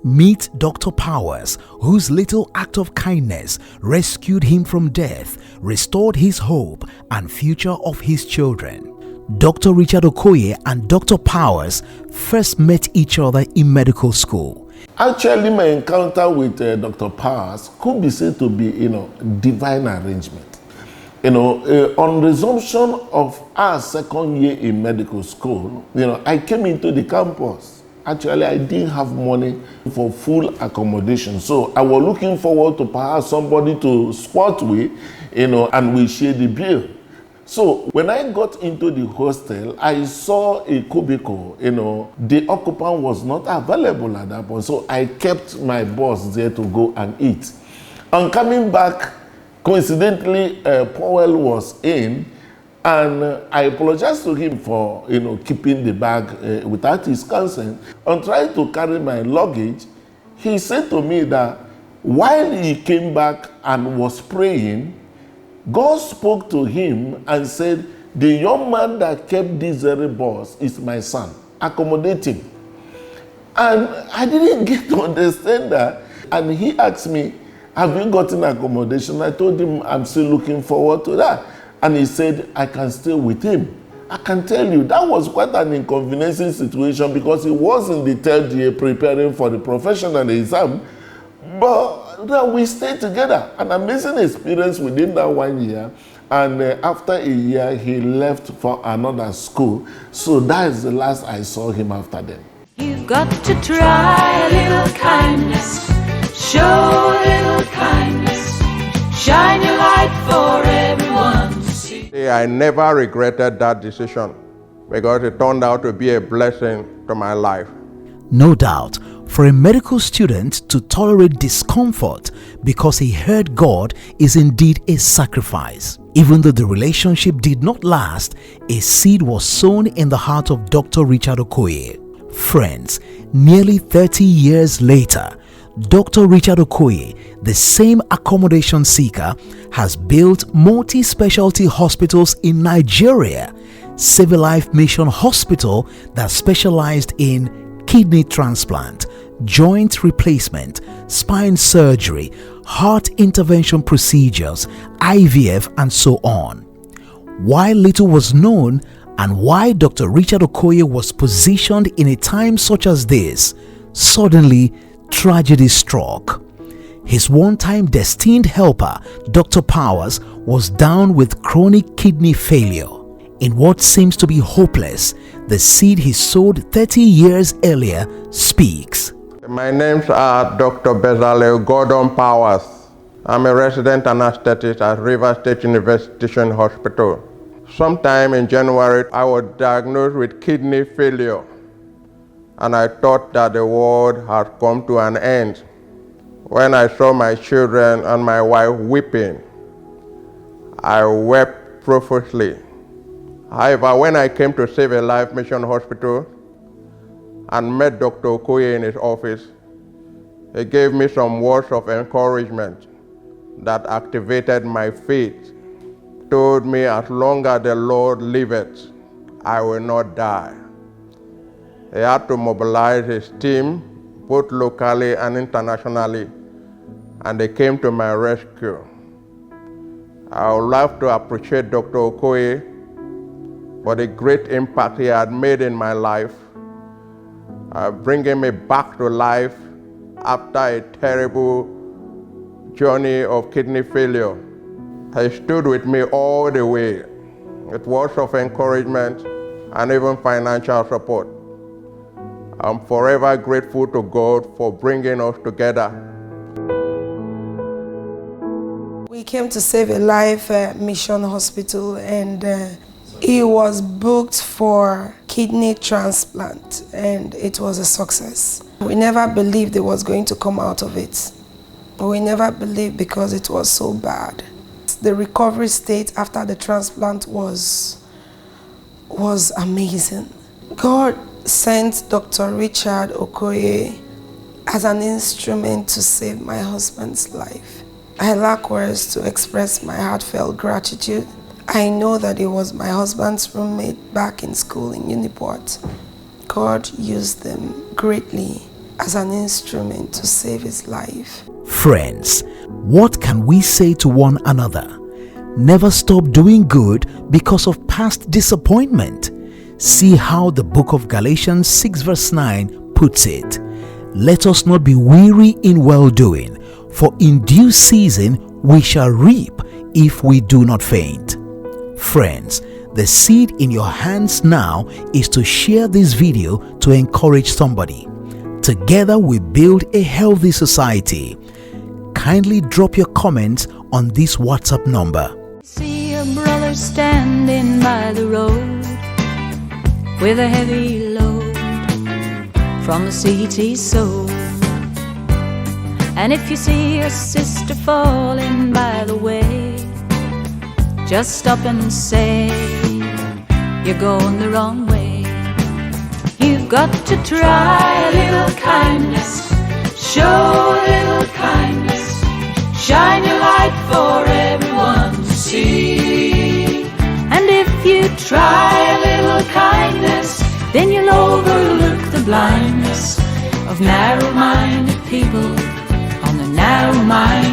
Meet Dr. Powers, whose little act of kindness rescued him from death, restored his hope and future of his children. Dr. Richard Okoye and Dr. Powers first met each other in medical school. Actually, my encounter with Dr. Powers could be said to be, divine arrangement. On resumption of our second year in medical school, I came into the campus. Actually, I didn't have money for full accommodation. So I was looking forward to perhaps somebody to squat with, and we share the bill. So when I got into the hostel, I saw a cubicle, the occupant was not available at that point. So I kept my boss there to go and eat. On coming back, coincidentally, Powell was in, and I apologized to him for, keeping the bag without his consent. On trying to carry my luggage, he said to me that while he came back and was praying, God spoke to him and said, the young man that kept this very boss is my son. Accommodate him. And I didn't get to understand that. And he asked me, have you gotten accommodation? I told him I'm still looking forward to that. And he said, I can stay with him. I can tell you, that was quite an inconveniencing situation because he was in the third year preparing for the professional exam. But we stayed together. An amazing experience within that 1 year. And after a year, he left for another school. So that is the last I saw him after them. You've got to try a little kindness. Show a little kindness. Shine your light for everyone to see. I never regretted that decision because it turned out to be a blessing to my life. No doubt, for a medical student to tolerate discomfort because he heard God is indeed a sacrifice. Even though the relationship did not last, a seed was sown in the heart of Dr. Richard Okoye. Friends, nearly 30 years later, Dr. Richard Okoye, the same accommodation seeker, has built multi-specialty hospitals in Nigeria. Civil Life Mission Hospital that specialized in kidney transplant, joint replacement, spine surgery, heart intervention procedures, IVF, and so on. While little was known and why Dr. Richard Okoye was positioned in a time such as this, suddenly tragedy struck. His one-time destined helper, Dr. Powers, was down with chronic kidney failure. In what seems to be hopeless, the seed he sowed 30 years earlier speaks. My names are Dr. Bezalel Gordon Powers. I'm a resident anesthetist at Rivers State University Teaching Hospital. Sometime in January, I was diagnosed with kidney failure, and I thought that the world had come to an end. When I saw my children and my wife weeping, I wept profusely. However, when I came to Save a Life Mission Hospital and met Dr. Okoye in his office, he gave me some words of encouragement that activated my faith. Told me, as long as the Lord liveth, I will not die. He had to mobilize his team, both locally and internationally, and they came to my rescue. I would love to appreciate Dr. Okoye for the great impact he had made in my life, bringing me back to life after a terrible journey of kidney failure. He stood with me all the way, with words of encouragement and even financial support. I'm forever grateful to God for bringing us together. We came to Save a Life Mission Hospital, and he was booked for kidney transplant, and it was a success. We never believed it was going to come out of it. We never believed because it was so bad. The recovery state after the transplant was amazing. God sent Dr. Richard Okoye as an instrument to save my husband's life. I lack words to express my heartfelt gratitude. I know that he was my husband's roommate back in school in Uniport. God used them greatly as an instrument to save his life. Friends, what can we say to one another? Never stop doing good because of past disappointment. See how the book of Galatians 6 verse 9 puts it. Let us not be weary in well-doing, for in due season we shall reap if we do not faint. Friends, the seed in your hands now is to share this video to encourage somebody. Together we build a healthy society. Kindly drop your comments on this WhatsApp number. See a brother standing by the road with a heavy load from the seeds he sowed. And if you see a sister falling by the way, just stop and say, you're going the wrong way. You've got to try a little kindness, show a little kindness, shine your light for everyone to see. And if you try a little kindness, then you'll overlook the blindness of narrow-minded people on the narrow mind.